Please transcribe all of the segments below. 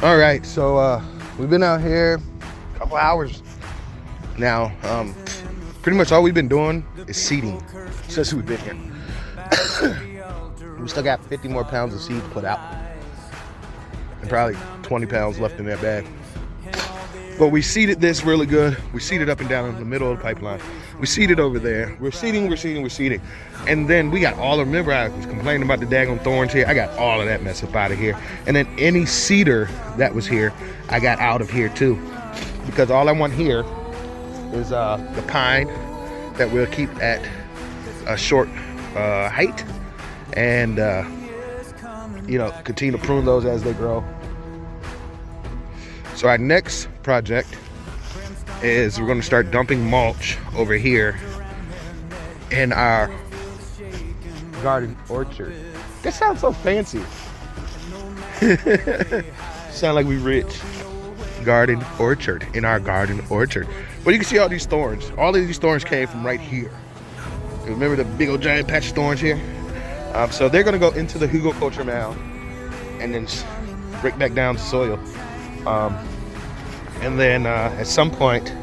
All right, so we've been out here a couple hours now. Pretty much all we've been doing is seeding since we've been here. We still got 50 more pounds of seed to put out, and probably 20 pounds left in that bag. But we seeded this really good. We seeded up and down in the middle of the pipeline. We seeded over there. We're seeding. And then we got all, remember I was complaining about the daggone thorns here? I got all of that mess up out of here. And then any cedar that was here, I got out of here too. Because all I want here is the pine that we'll keep at a short height. And, you know, continue to prune those as they grow. So our next project is we're going to start dumping mulch over here in our garden orchard. That sounds so fancy. Sound like we rich. Garden orchard, in our garden orchard. But you can see all these thorns. All of these thorns came from right here. Remember the big old giant patch of thorns here? So they're going to go into the hugelkultur mound and then break back down to soil. And then at some point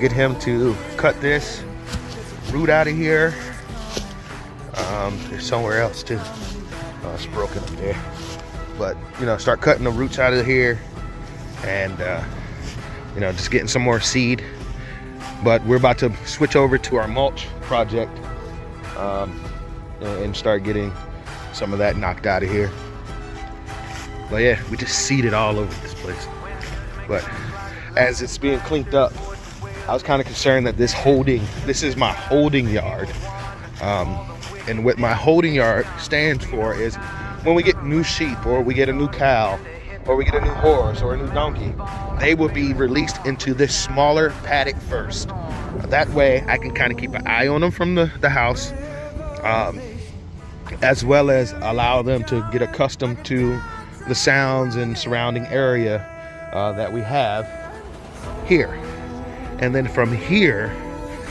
get him to cut this root out of here. There's somewhere else too. It's broken up there. But you know, start cutting the roots out of here and you know, just getting some more seed. But we're about to switch over to our mulch project and start getting some of that knocked out of here. But yeah, we just seeded all over this place. But as it's being cleaned up, I was kind of concerned that this is my holding yard. And what my holding yard stands for is when we get new sheep or we get a new cow or we get a new horse or a new donkey, they will be released into this smaller paddock first. That way I can kind of keep an eye on them from the house, as well as allow them to get accustomed to the sounds and surrounding area that we have here. And then from here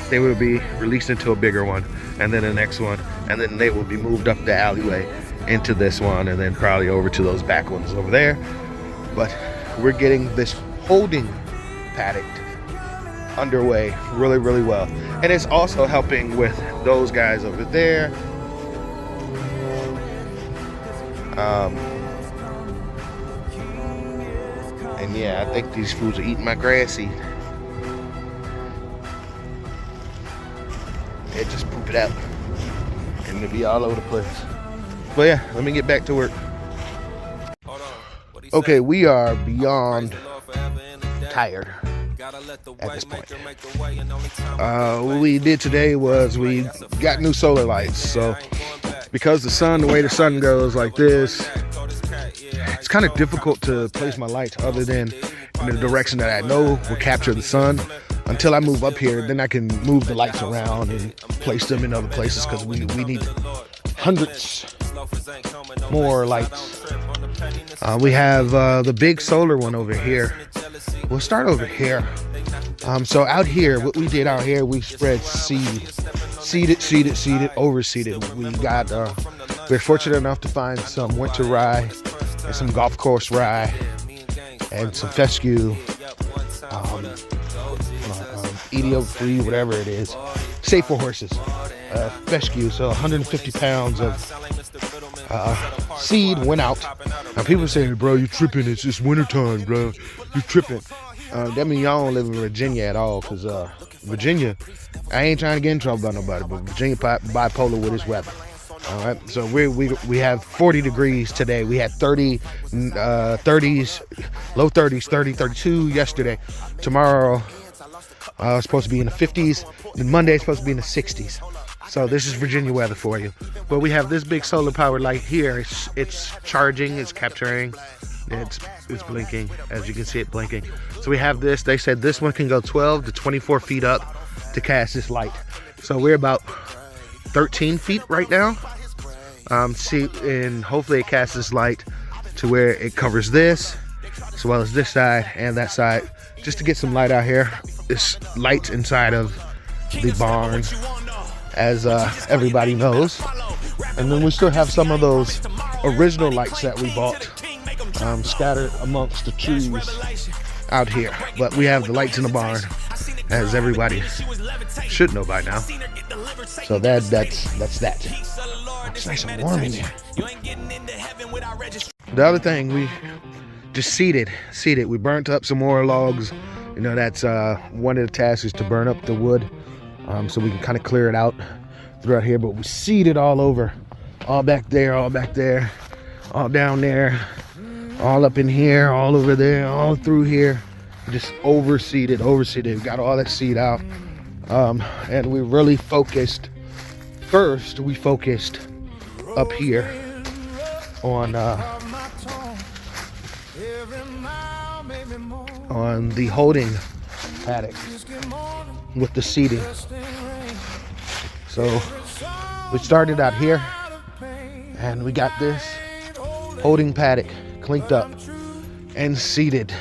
they will be released into a bigger one, and then the next one, and then they will be moved up the alleyway into this one, and then probably over to those back ones over there. But we're getting this holding paddock underway really, really well, and it's also helping with those guys over there. And yeah, I think these fools are eating my grass seed. Yeah, just poop it out and it'll be all over the place. But yeah, let me get back to work. Okay, we are beyond tired at this point. What we did today was we got new solar lights. So because the way the sun goes like this, it's kind of difficult to place my lights other than in the direction that I know will capture the sun. Until I move up here, then I can move the lights around and place them in other places, because we need hundreds more lights. We have the big solar one over here. We'll start over here. So out here, what we did out here, we spread seeded, overseeded. We're fortunate enough to find some winter rye and some golf course rye and some fescue, EDO-free, whatever it is, safe for horses, fescue. So 150 pounds of seed went out. Now people are saying, bro, you tripping, it's just wintertime, bro, you tripping. That means y'all don't live in Virginia at all, because Virginia, I ain't trying to get in trouble by nobody, but Virginia bipolar with its weather. All right, so we have 40 degrees today. We had 30s, low 30s, 30, 32 yesterday. Tomorrow it's supposed to be in the 50s, and Monday it's supposed to be in the 60s. So this is Virginia weather for you. But we have this big solar powered light here. It's charging, it's capturing, it's blinking, as you can see it blinking. So we have this. They said this one can go 12 to 24 feet up to cast this light. So we're about 13 feet right now. And hopefully it casts this light to where it covers this as well as this side and that side, just to get some light out here. This light inside of the barn, as everybody knows. And then we still have some of those original lights that we bought scattered amongst the trees out here. But we have the lights in the barn, as everybody should know by now. So that's that. It's nice and warm in there. The other thing, we just seeded. We burnt up some more logs. You know, that's one of the tasks, is to burn up the wood, so we can kind of clear it out throughout here. But we seeded all over, all back there, all down there, all up in here, all over there, all through here. Just overseeded. We got all that seed out, and we really focused. First, we focused up here on the holding paddock with the seeding. So we started out here, and we got this holding paddock cleaned up and seeded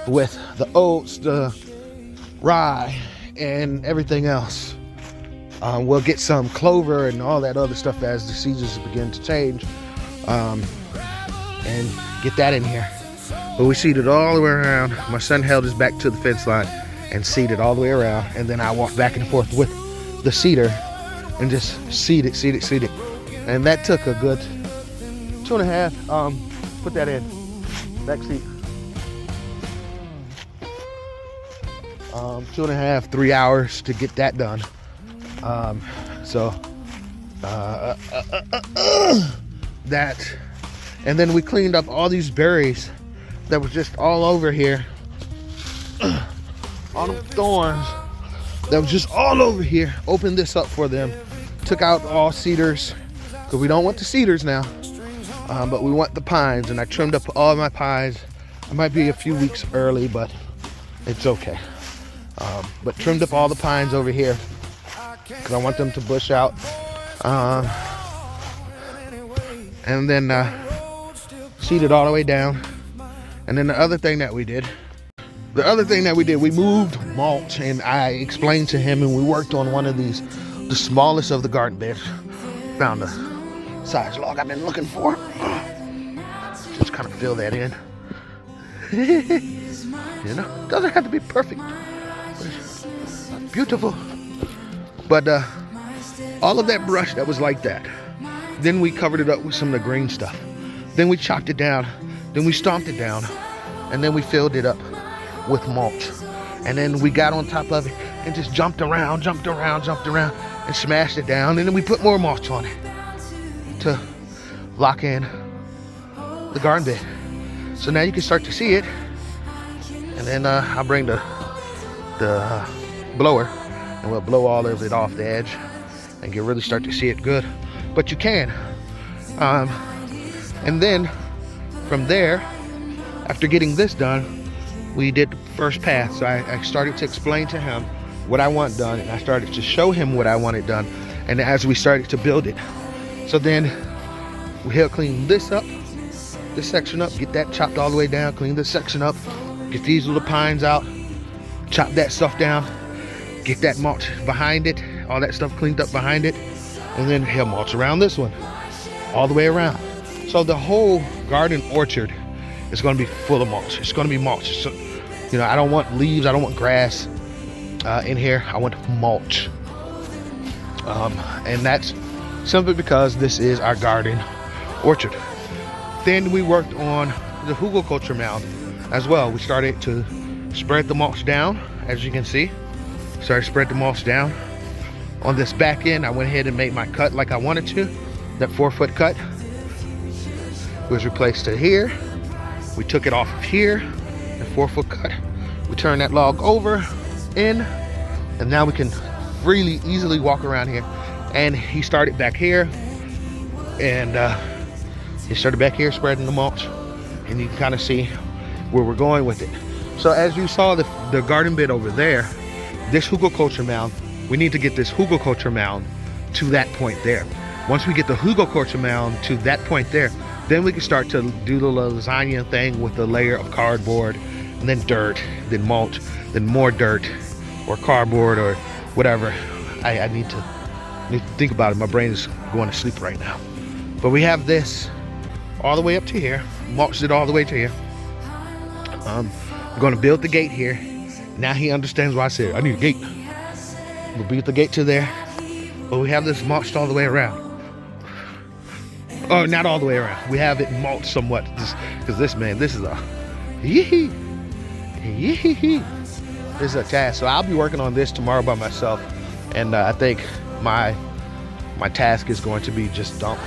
with the oats, the rye, and everything else. We'll get some clover and all that other stuff as the seasons begin to change, and get that in here. But we seeded all the way around. My son held his back to the fence line and seeded all the way around, and then I walked back and forth with the seeder and just seeded. And that took a good 2.5. Put that in back seat. 2.5, 3 hours to get that done. That, and then we cleaned up all these berries that was just all over here. All them thorns that was just all over here. Opened this up for them. Took out all cedars, because we don't want the cedars now, but we want the pines, and I trimmed up all my pines. I might be a few weeks early, but it's okay. But trimmed up all the pines over here, because I want them to bush out. And then seeded all the way down. And then the other thing that we did, we moved mulch, and I explained to him, and we worked on one of these, the smallest of the garden beds. Found the size log I've been looking for. Just kind of fill that in. You know, doesn't have to be perfect, but it's beautiful. But all of that brush that was like that, then we covered it up with some of the green stuff. Then we chopped it down. Then we stomped it down, and then we filled it up with mulch. And then we got on top of it and just jumped around, and smashed it down. And then we put more mulch on it to lock in the garden bed. So now you can start to see it. And then I'll bring the blower, and we'll blow all of it off the edge, and you really start to see it good. But you can. And then from there, after getting this done, we did the first pass. So I started to explain to him what I want done, and I started to show him what I wanted done, and as we started to build it. So then we'll clean this up, this section up, get that chopped all the way down, clean this section up, get these little pines out, chop that stuff down, get that mulch behind it, all that stuff cleaned up behind it, and then he'll mulch around this one, all the way around. So the whole garden orchard is going to be full of mulch. It's going to be mulch. So, you know, I don't want leaves, I don't want grass in here. I want mulch. And that's simply because this is our garden orchard. Then we worked on the hugelkultur mound as well. We started to spread the mulch down, as you can see. Started to spread the mulch down. On this back end, I went ahead and made my cut like I wanted to. That 4-foot cut was replaced to here. We took it off of here, the 4-foot cut. We turned that log over in, and now we can freely, easily walk around here. And he started back here, and he started back here spreading the mulch, and you can kind of see where we're going with it. So as you saw the garden bed over there, this hugelkultur mound, we need to get this hugelkultur mound to that point there. Once we get the hugelkultur mound to that point there, then we can start to do the lasagna thing with the layer of cardboard, and then dirt, then mulch, then more dirt, or cardboard, or whatever. I need to think about it. My brain is going to sleep right now. But we have this all the way up to here. Mulched it all the way to here. I'm gonna build the gate here. Now he understands why I said I need a gate. We'll build the gate to there. But we have this mulched all the way around. Oh, not all the way around. We have it mulched somewhat. Because this is a yee-hee. Yee-hee. This is a task. So I'll be working on this tomorrow by myself. And I think my task is going to be just dump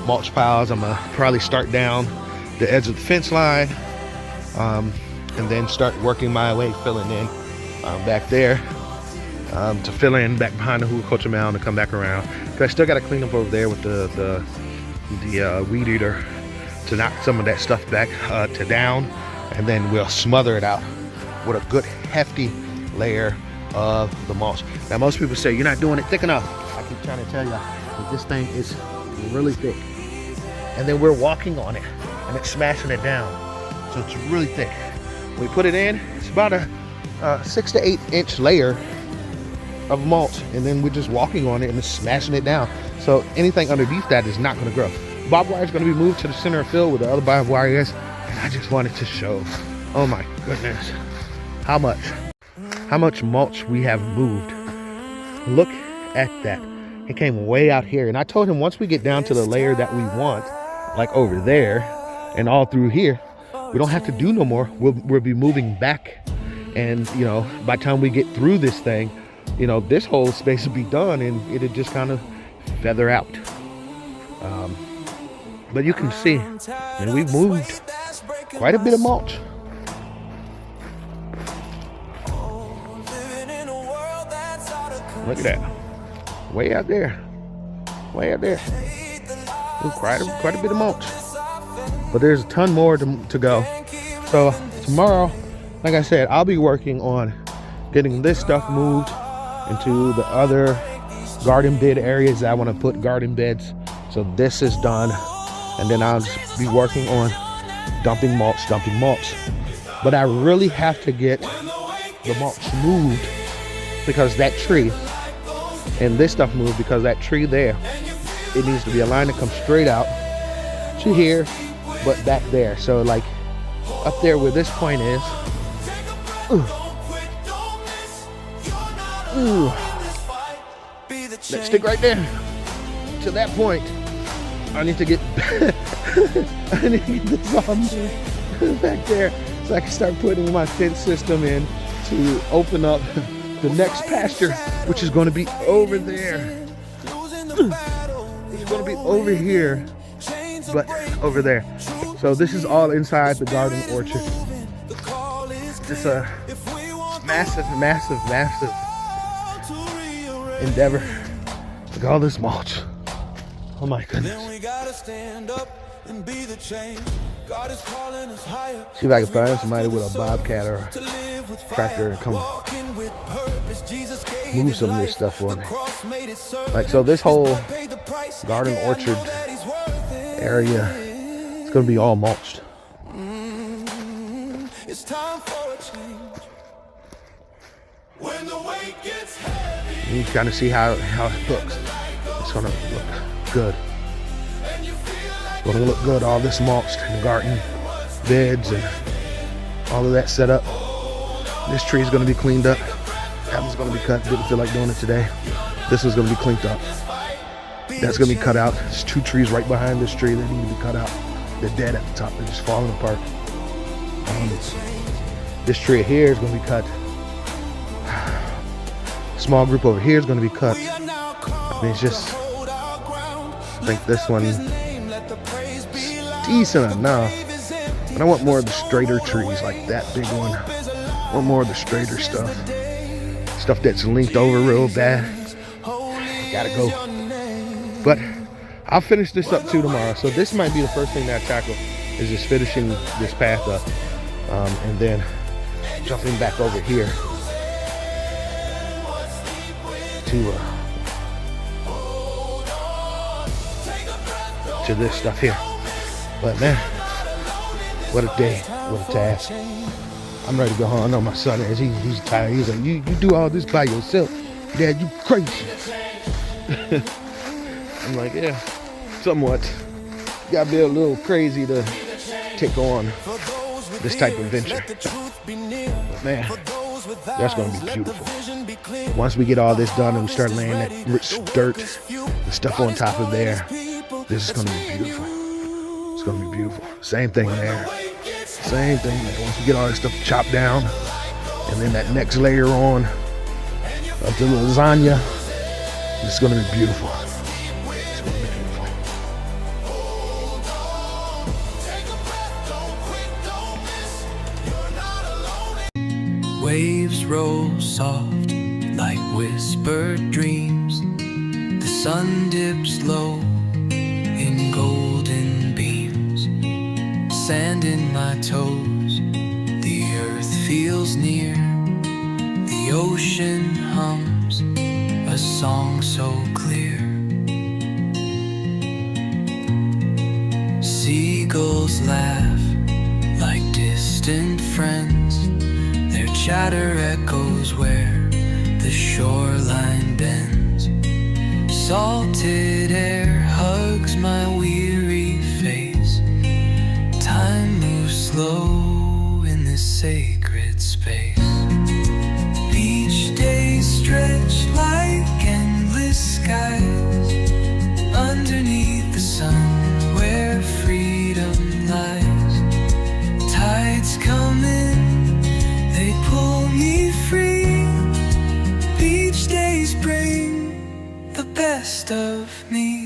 mulch piles. I'm gonna probably start down the edge of the fence line. And then start working my way, filling in back there. To fill in back behind the hugelkultur mound and come back around. Cause I still got to clean up over there with the weed eater to knock some of that stuff back to down, and then we'll smother it out with a good hefty layer of the mulch. Now most people say you're not doing it thick enough. I keep trying to tell you that this thing is really thick, and then we're walking on it and it's smashing it down, so it's really thick. When we put it in, it's about a 6 to 8 inch layer of mulch, and then we're just walking on it and it's smashing it down. So anything underneath that is not going to grow. Barbed wire is going to be moved to the center of field where the other barbed wire is, and I just wanted to show, oh my goodness, how much mulch we have moved. Look at that. It came way out here, and I told him once we get down to the layer that we want, like over there and all through here, we don't have to do no more. We'll be moving back, and you know, by the time we get through this thing, you know, this whole space will be done and it'll just kind of feather out. But you can see, and we've moved quite a bit of mulch. Look at that. Way out there. Way out there. Quite a bit of mulch. But there's a ton more to go. So tomorrow, like I said, I'll be working on getting this stuff moved into the other garden bed areas that I want to put garden beds. So this is done, and then I'll just be working on dumping mulch. But I really have to get the mulch moved because that tree, and this stuff moved because that tree there, it needs to be aligned to come straight out to here, but back there. So like up there where this point is, that stick right there to that point. I need to get this all back there so I can start putting my fence system in to open up the next pasture, which is going to be over there. It's going to be over here, but over there. So this is all inside the garden orchard. It's a massive endeavor. Look at all this mulch. Oh my goodness. See if I can find somebody with a bobcat or a tractor and come move some of this stuff for me. Like, so this whole garden orchard area is going to be all mulched. It's time for a change. When the weight gets heavy, you kind of see how it looks. It's going to look good. It's going to look good. All this mulched and garden beds and all of that set up. This tree is going to be cleaned up. That one's going to be cut. Didn't feel like doing it today. This one's going to be cleaned up. That's going to be cut out. There's 2 trees right behind this tree that need to be cut out. They're dead at the top. They're just falling apart. This tree here is going to be cut. Small group over here is going to be cut. I mean, it's just, I think this one is decent enough. But I want more of the straighter trees, like that big one. I want more of the straighter stuff. Stuff that's linked over real bad. Gotta go. But I'll finish this up too tomorrow. So this might be the first thing that I tackle, is just finishing this path up. And then jumping back over here to this stuff here. But man, what a day, what a task. I'm ready to go home. I know my son is. He's tired. He's like, you do all this by yourself, Dad, you crazy. I'm like, yeah, somewhat. gotta be a little crazy to take on this type of venture. But man, that's gonna be beautiful. Once we get all this done and we start laying that dirt, the stuff on top of there, this is gonna be beautiful. It's gonna be beautiful. Same thing there. Same thing there. Once we get all this stuff chopped down, and then that next layer on of the lasagna, it's gonna be beautiful. It's gonna be beautiful. Waves roll soft like whispered dreams. The sun dips low in golden beams. Sand in my toes, the earth feels near. The ocean hums a song so clear. Seagulls laugh like distant friends. Their chatter echoes where the shoreline bends. Salted air hugs my weary face. Time moves slow in this sacred space. Beach days stretch like endless skies underneath the sun where freedom lies. Tides come in, they pull me free. Beach days bring the best of me.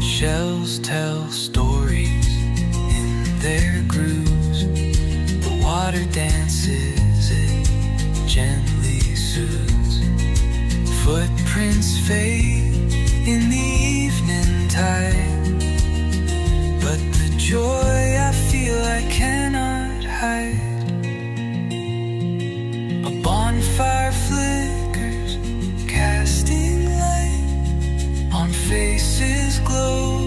Shells tell stories in their grooves. The water dances, it gently soothes. Footprints fade in the evening tide, but the joy I feel I cannot hide. A bonfire flickers, casting light on faces glow.